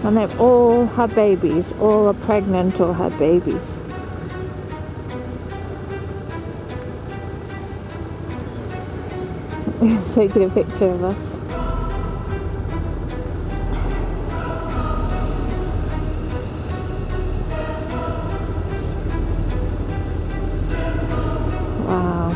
And they've all had babies, all are pregnant or had babies. He's taking a picture of us. Wow.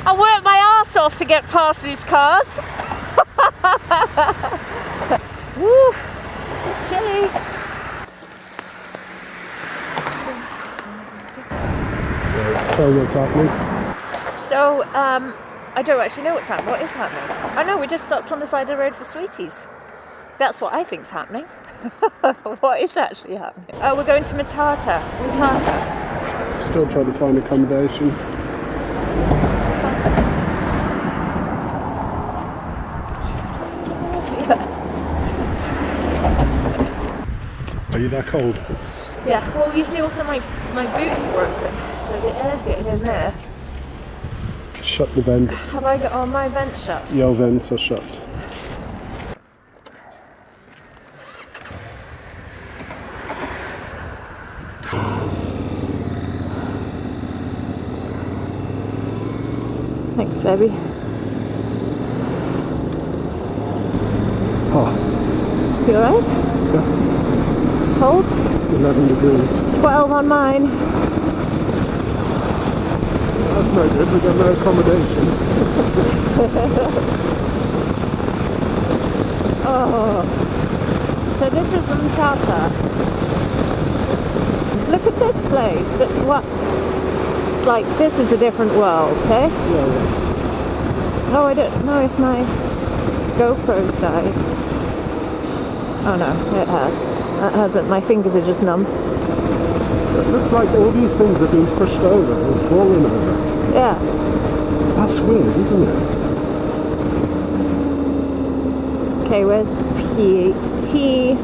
I worked my arse off to get past these cars. Woo, it's chilly. So what's happening? So, I don't actually know what's happening. What is happening? I know we just stopped on the side of the road for sweeties. That's what I think's happening. What is actually happening? Oh, we're going to Mthatha. Still trying to find accommodation. Are you that cold? Yeah, well, you see also my boot's broken, so the air's getting in there. Shut the vents. Have I got my vents shut? Your vents are shut. Thanks, baby. Oh, You alright? yeah. Cold? 11 degrees. 12 on mine. That's no good, we've got no accommodation. Oh. So this is Mthatha. Look at this place. It's what... Like, this is a different world, eh? Yeah. Oh, I don't know if my GoPro's died. Oh no, it has. It hasn't. My fingers are just numb. So it looks like all these things have been pushed over or fallen over. Yeah. That's weird, isn't it? Okay, where's P.T.?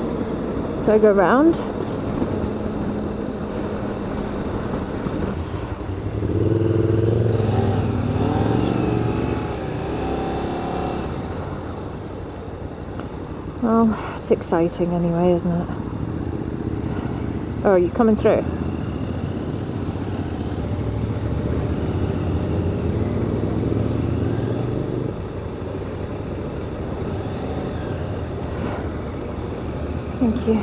Do I go round? Well, it's exciting anyway, isn't it? Oh, are you coming through? Thank you.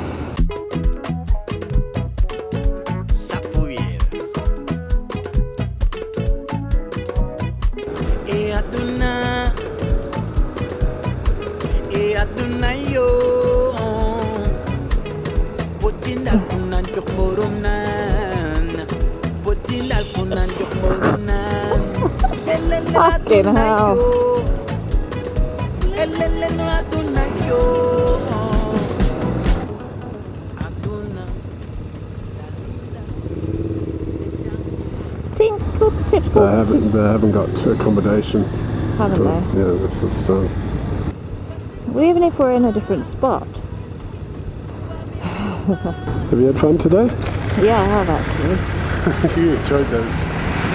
Fucking hell. Tinkle tipple. They haven't got accommodation. Haven't they? Yeah, that's what it's saying. Well, even if we're in a different spot. Have you had fun today? Yeah, I have actually. You enjoyed those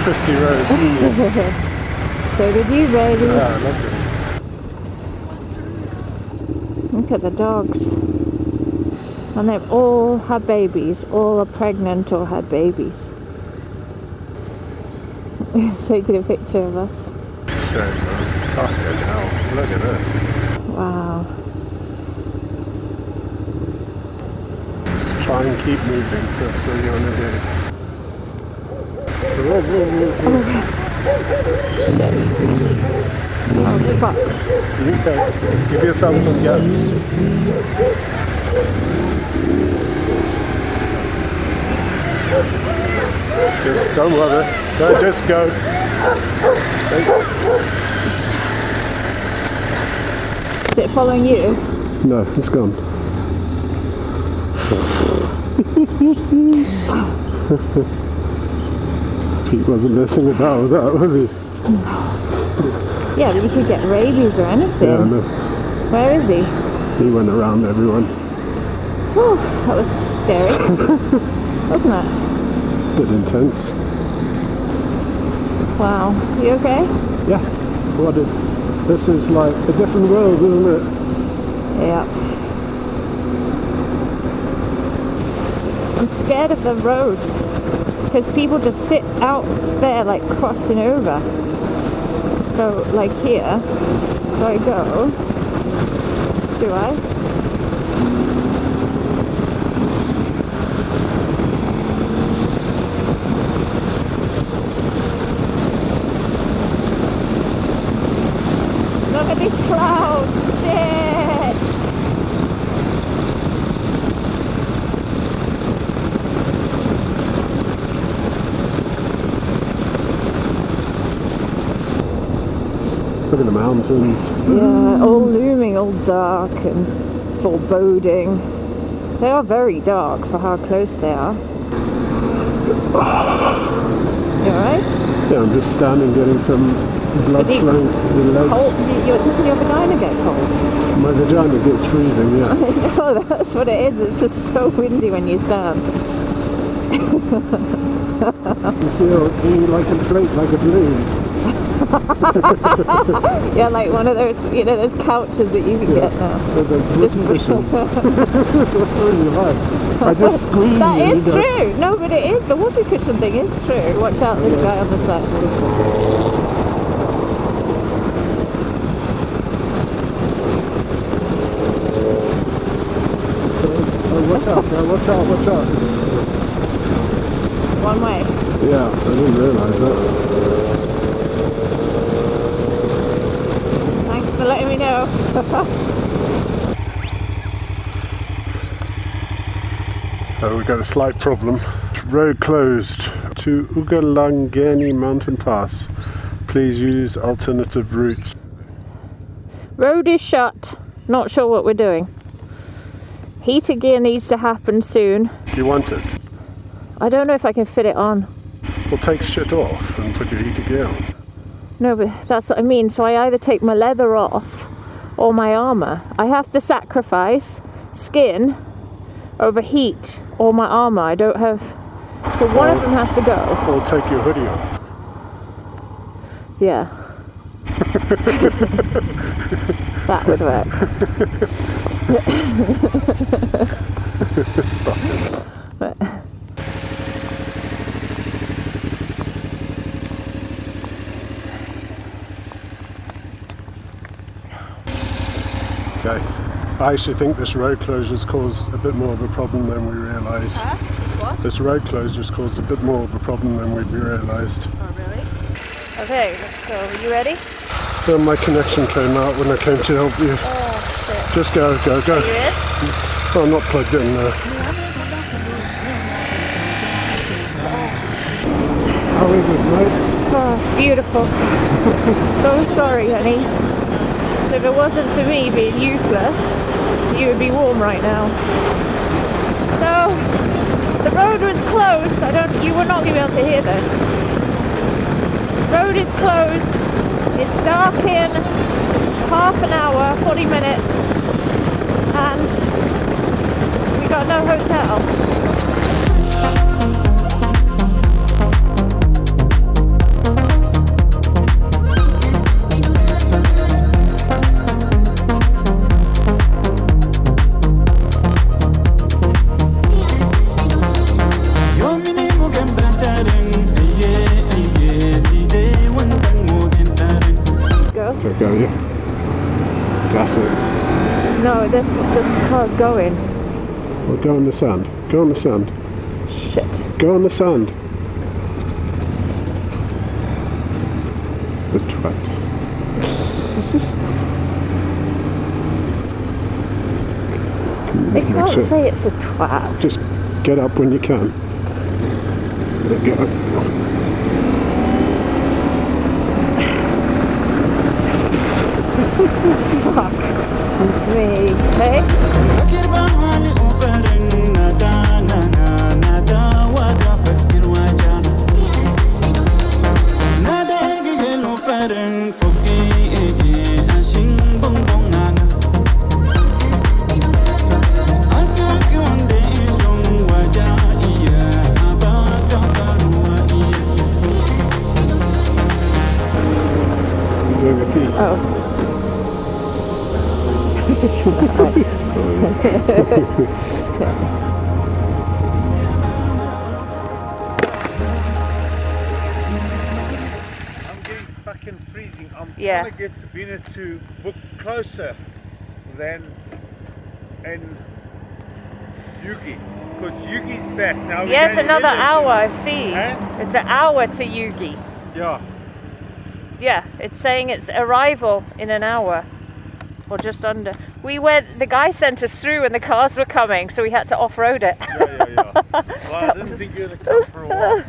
twisty roads, didn't you? So did you, baby? Yeah, I loved it. Look at the dogs. And they've all had babies. All are pregnant or had babies. He's taking a picture of us. Shame, man. Fucking hell. Look at this. Wow. Just try and keep moving. That's what you want to do. Shit. Oh, fuck. Okay. Give yourself some gap. Just don't worry. No, just go. Is it following you? No, it's gone. Pete wasn't messing about with that, was he? Yeah, but you could get rabies or anything. Yeah, I know. Where is he? He went around everyone. Whew, that was too scary. Wasn't it? Bit intense. Wow. You okay? Yeah. This is like a different world, isn't it? Yeah. I'm scared of the roads because people just sit out there like crossing over. So like here, do I go? Do I? Look at these clouds! Shit! Look at the mountains. Yeah, all looming, all dark and foreboding. They are very dark for how close they are. You alright? Yeah, I'm just standing getting some blood But you- flowing to the legs. Cold? Doesn't your vagina get cold? My vagina gets freezing, yeah. I know, that's what it is. It's just so windy when you stand. Do you like inflate like a balloon? Yeah, like one of those, those couches that you can get now. Those Just cushions. That's really hard. I just squeeze That you, is true. No, but it is. The whoopee cushion thing is true. Watch out, this guy on the side. Oh, watch out, watch out, watch out. One way. Yeah, I didn't realise that. Thanks for letting me know. Oh, we've got a slight problem. Road closed to Ugalangeni Mountain Pass. Please use alternative routes. Road is shut. Not sure what we're doing. Heater gear needs to happen soon. Do you want it? I don't know if I can fit it on. Well, take shit off and put your heater gear on. No, but that's what I mean. So I either take my leather off or my armour. I have to sacrifice skin over heat or my armour. I don't have... So one of them has to go. Or take your hoodie off. Yeah. That would work. Okay. I actually think this road closure's caused a bit more of a problem than we realised. Huh? It's what? This road closure's caused a bit more of a problem than we realised. Oh, really? Okay, let's go. Are you ready? Then my connection came out when I came to help you. Oh, shit. Just go. Are you in? Oh, I'm not plugged in there. How is it, mate? Oh, it's beautiful. So sorry, honey. So if it wasn't for me being useless, you would be warm right now. So, the road was closed. You would not be able to hear this. Road is closed. It's dark in half an hour, 40 minutes. And we got no hotel. Go, yeah. That's it. No, this car's going. Well, go on the sand. Go on the sand. Shit. Go on the sand. The twat. They can't say it's a twat. Just get up when you can. it go. Fuck me, hey? Oh. I'm getting fucking freezing. I'm Yeah. trying to get Sabina to book closer than in Yugi. Because Yugi's back now. Yes, another hour, see. Eh? It's an hour to Yugi. Yeah. Yeah, it's saying it's arrival in an hour. Or just under. The guy sent us through and the cars were coming, so we had to off-road it. Yeah. Well, I didn't think you were going to come for a while.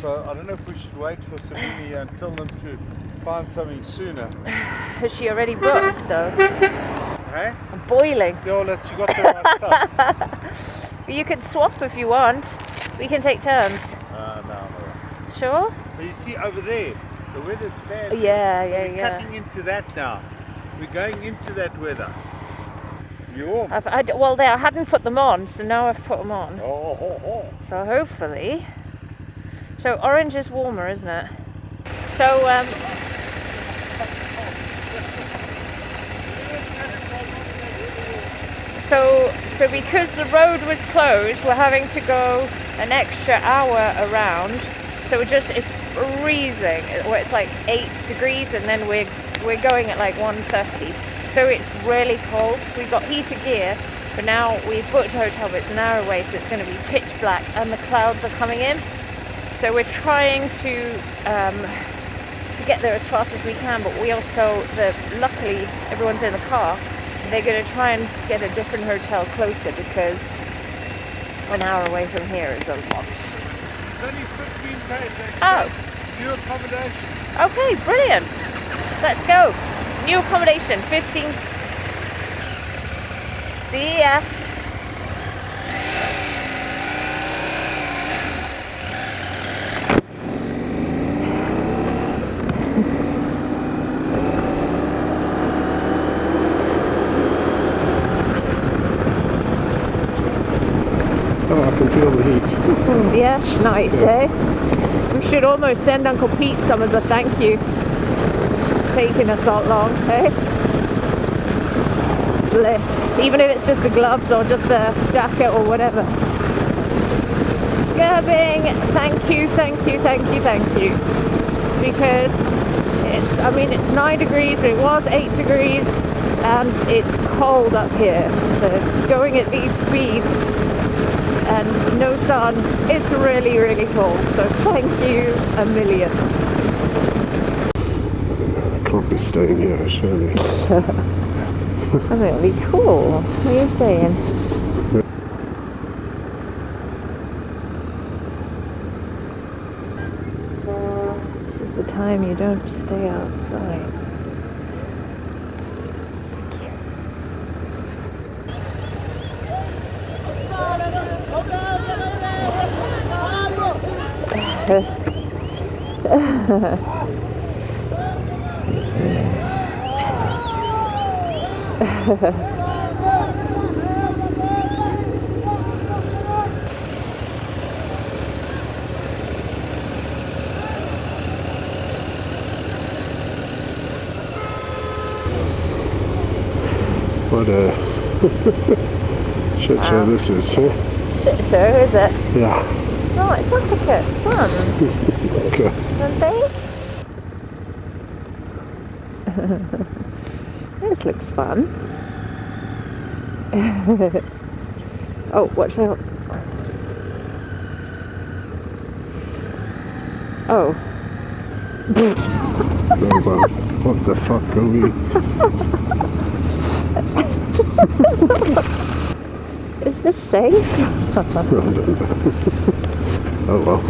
So I don't know if we should wait for Sabina and tell them to find something sooner. Has she already booked, though? Hey? I'm boiling. Yeah, well, she got the right stuff. You can swap if you want. We can take turns. No. Sure? But you see over there, the weather's bad. Yeah, so we're yeah. cutting into that now. We're going into that weather. You I hadn't put them on, so now I've put them on. So hopefully. So orange is warmer, isn't it? So So because the road was closed, we're having to go an extra hour around. So it's freezing. It's like 8 degrees, and then we're going at like 1:30. So it's really cold. We've got heated gear, but now we've booked a hotel, but it's an hour away, so it's going to be pitch black, and the clouds are coming in. So we're trying to get there as fast as we can, but we also, luckily everyone's in the car. They're going to try and get a different hotel closer because an hour away from here is a lot. It's only 15 days. Oh. New accommodation. Okay, brilliant. Let's go. New accommodation, 15. See ya. Oh, I can feel the heat. Yeah, nice, eh? We should almost send Uncle Pete some as a thank you. Taking us that long, eh? Bliss. Even if it's just the gloves or just the jacket or whatever. Gerbing, thank you. Because it's 9 degrees, it was 8 degrees, and it's cold up here. Going at these speeds and no sun, it's really, really cold. So thank you a million. I can't be staying here, surely. I think it'll be cool. What are you saying? This is the time you don't stay outside. What a shit show this is, huh? Shit show, is it? Yeah. It's not, it's Africa, it's fun. Okay. Don't think? This looks fun. Oh, watch out. Oh. Oh, well, what the fuck are we? Is this safe? I don't know. Oh well.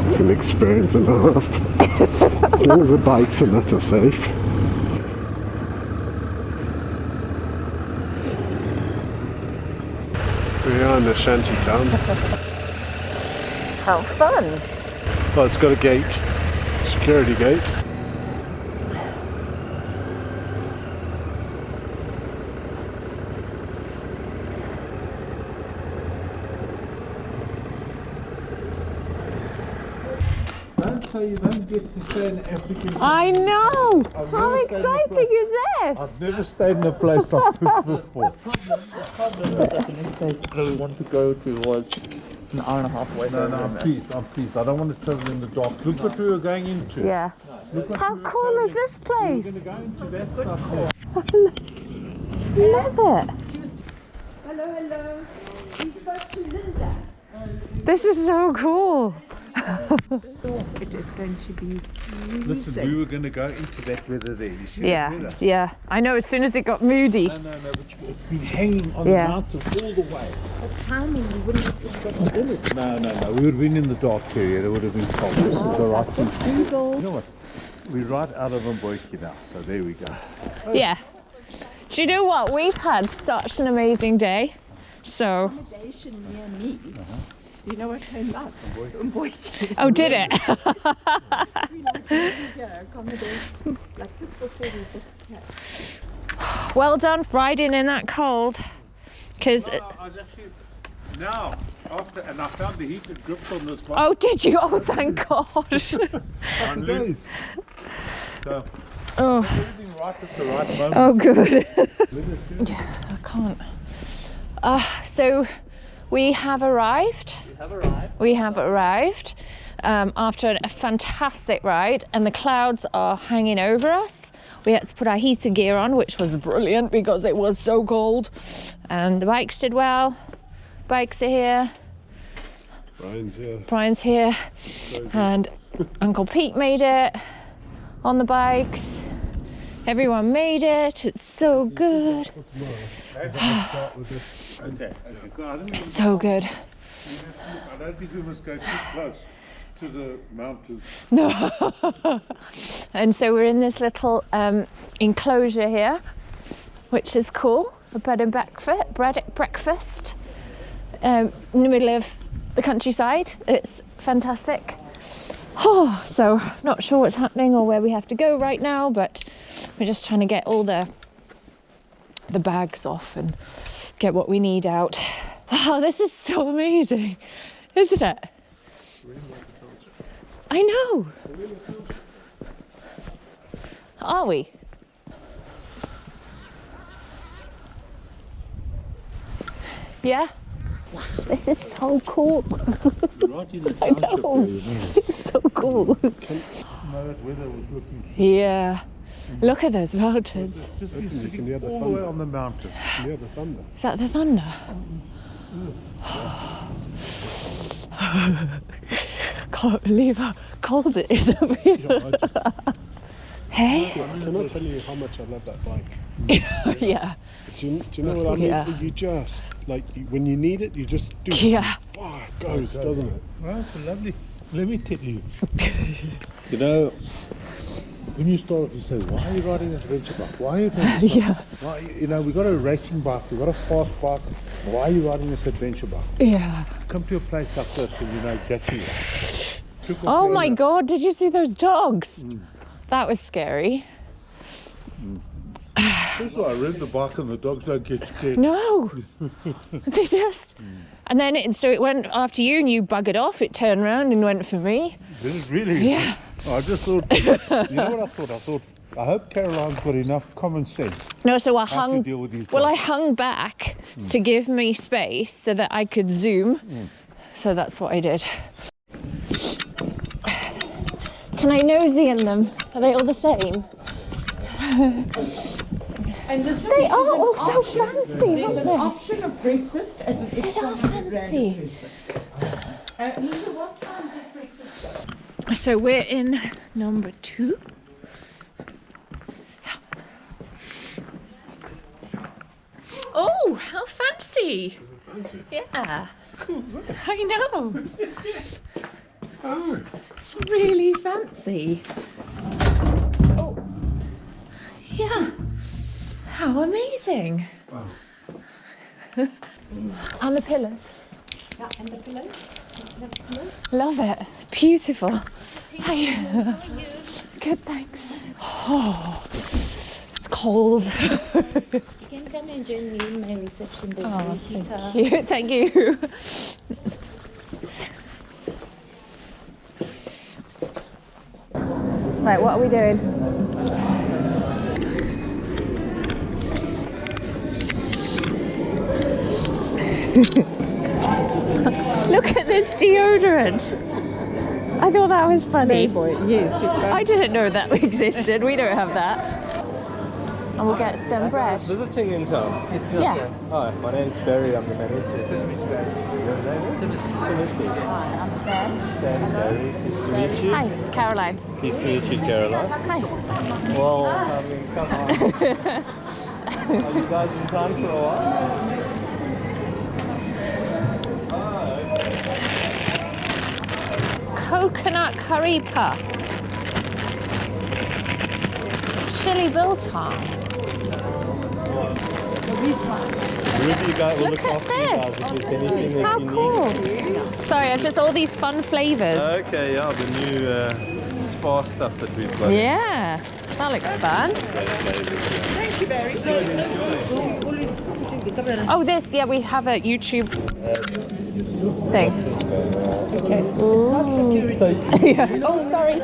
It's an experience and a half. As long as the bikes and that are safe. We are in a shanty town. How fun! Well, it's got a gate, security gate. Don't say you don't get to stay in African. I know! I've How never stayed in a exciting place- is this? I've never stayed in a place like this before. The next place that we want to go to was an hour and a half away. No, I'm pleased. I don't want to travel in the dark. Look what we were going into. Yeah. Look what How we were cool going is this into. place? We're going to go into that stuff there. Love it. Hello, hello. We spoke to Linda. This is so cool. It is going to be really Listen, sick. we were going to go into that weather there. You see that Yeah, weather? yeah. I know as soon as it got moody. No, but it's been hanging on Yeah. the mountain all the way. But tell me, you wouldn't have just got the village. No. We would have been in the dark area. It would have been cold. This is the right thing. You know what? We're right out of Mboiki now, so there we go. Yeah. Do you know what? We've had such an amazing day. So, Accommodation near me. You know what came up? Mboiki. oh, did it? Yeah, accommodation. Like just before we booked here. Well done riding in that cold. Because, I was actually now after, and I found the heated grips on this bike. oh, did you? Oh, thank God. On days. So Oh, everything right at the right moment. oh, good. I can't. So, we have arrived. We have arrived after a fantastic ride, and the clouds are hanging over us. We had to put our heater gear on, which was brilliant because it was so cold. And the bikes did well. Bikes are here. Brian's here. And Uncle Pete made it on the bikes. Everyone made it. It's so good. Okay. It's so good. I don't think we must go too close to the mountains. And so we're in this little enclosure here, which is cool. A bed and breakfast in the middle of the countryside. It's fantastic. Oh, so not sure what's happening or where we have to go right now, but we're just trying to get all the bags off and get what we need out. Wow, this is so amazing, isn't it? I know. Are we? Yeah. This is so cool. Right in the I township know. there, you know. It's so cool. No, that weather was looking Yeah. Look at those mountains. just Listen, you can sitting hear the all the way thunder. on the mountain. Yeah, the thunder. Is that the thunder? Can't believe how cold it is up here. Hey? Can I tell you how much I love that bike? Yeah. Do you know what I mean? Yeah. You just, like, when you need it, you just do. Yeah. Wow, it goes, doesn't it? Well, it's lovely. Let me tell you. You know, when you start off, you say, why are you riding this adventure bike? Why are you doing this? Yeah. Why, you know, we got a racing bike, we got a fast bike. Why are you riding this adventure bike? Yeah. Come to a place like this and you know exactly why. Took off Oh the my owner. God, did you see those dogs? That was scary. Also, I rode the bike and the dogs don't get scared. No. They just... And then it went after you and you buggered off. It turned around and went for me. Did it really? Yeah. I just thought, you know what I thought? I thought, I hope Caroline's got enough common sense No, so I how to hung... deal with these Well, I dogs. hung back to give me space so that I could zoom. So that's what I did. Can I nosy in them? Are they all the same? And this They are all so fancy, There's aren't an they? option of breakfast at an They are extra fancy. Lisa, what time does breakfast go? So we're in number 2. Oh, how fancy! Is it fancy? Yeah, Cool, is it? I know. Oh. It's really fancy. Oh, yeah. How amazing. Wow. And the pillars. Yeah, and the pillows. Love it. It's beautiful. Hi. Good, thanks. Oh, it's cold. You can come and join me in my reception. Oh, thank you. Thank you. Right, what are we doing? Look at this deodorant. I thought that was funny. Yes. I didn't know that existed. We don't have that. And we'll get some bread. Visiting in town. Yes. Hi, my name's Barry. I'm the manager. Your name is? Hi, I'm Sam. Sam, Barry. Nice to meet you. Hi, Caroline. Nice to meet you, Caroline. Hi. Well, I mean, come on. Are you guys in town for a while? Coconut curry puffs. Chili biltong. Ruby guy will look Look at after you guys if there's anything that How you cool. need. Sorry, just all these fun flavours. Okay, yeah, the new spa stuff that we've got. Yeah, that looks fun. Oh, this, yeah, we have a YouTube thing. Okay. It's not security. Yeah. Oh, sorry.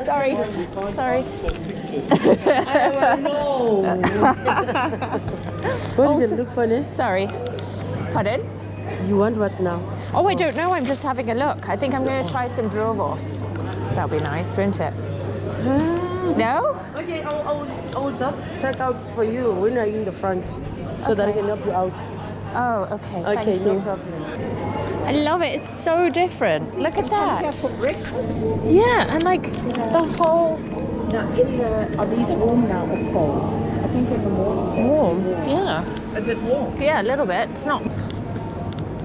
What does it look funny? Sorry. Pardon? You want what now? Oh, I don't know. I'm just having a look. I think I'm going to try some drovos. That'll be nice, won't it? No? Okay, I'll just check out for you when you're in the front so that I can help you out. Oh, okay. Okay, Thank no you. problem. I love it. It's so different. Look at that. Yeah, and like the whole. Now, are these warm now or cold? I think in the morning. Warm. Yeah. Is it warm? Yeah, a little bit. It's not.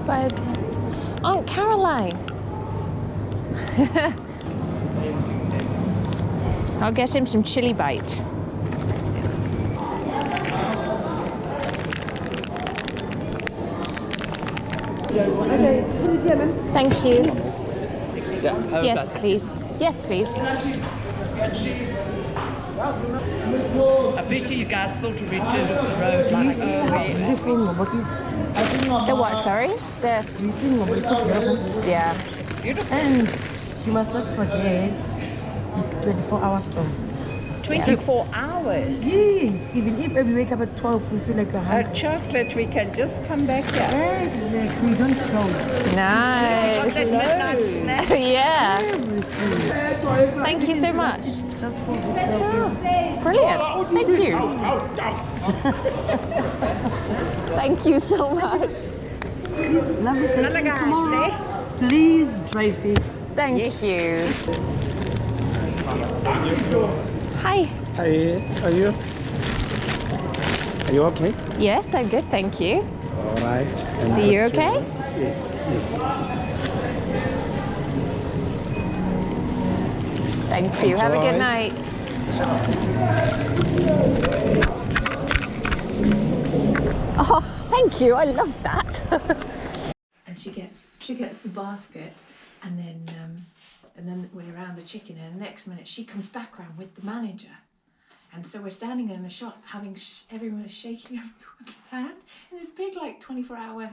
But Aunt Caroline. I'll get him some chili bite. Thank you. Yes, please. Yes, please. I bet you guys thought to reach the road. The what, sorry? The. Yeah. And you must not forget, it's 24-hour store. 24 hours. Yes, even if we wake up at 12, we feel like we're hungry. Chocolate, we can just come back here. Exactly, we don't close. Nice. That midnight snack. Yeah. Thank you so much. Just pulls itself in. Brilliant. Thank you. Thank you so much. Lovely taking you tomorrow. Please drive safe. Thank you. Hi. Hi, are you okay? Yes, I'm good, thank you. All right. Are you okay? Yes. Thank you. Have a good Enjoy. night. Oh, thank you. I love that. And she gets the basket, and then we're around the chicken, and the next minute she comes back around with the manager, and so we're standing there in the shop having everyone is shaking everyone's hand in this big 24-hour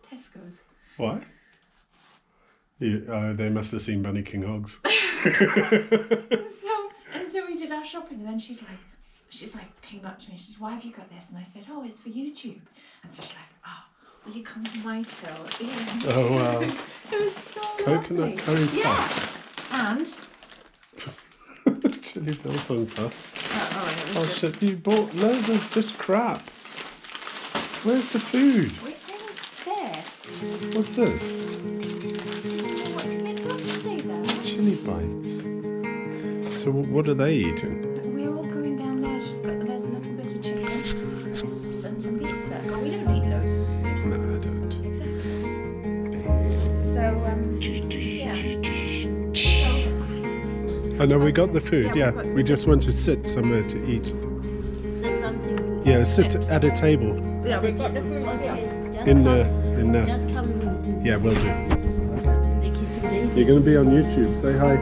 Tesco's. Why? They must have seen Bunny King Hogs. And so we did our shopping, and then she's like came up to me. She says, "Why have you got this?" And I said, "Oh, it's for YouTube." And so she's like, "Oh, will you come to my till at the end?" Oh wow. It was so Coconut lovely. curry puffs. And Chili biltong puffs. it Oh was shit, you bought loads of just crap. Where's the food? there. What's this? What did it not say there? Chili bites. So what are they eating? We're all going down there. There's a little bit of chicken, some pizza. Oh, we don't need loads. No, I don't. Exactly. So yeah. So I know we got the food, yeah. We just want to sit somewhere to eat. Said something. Yeah, sit at a table Yeah, we've got the food. Okay. Just in come, the. Just come. Yeah, will do. Take you today. You're going to be on YouTube. Say hi.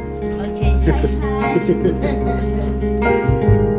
Okay. Hi.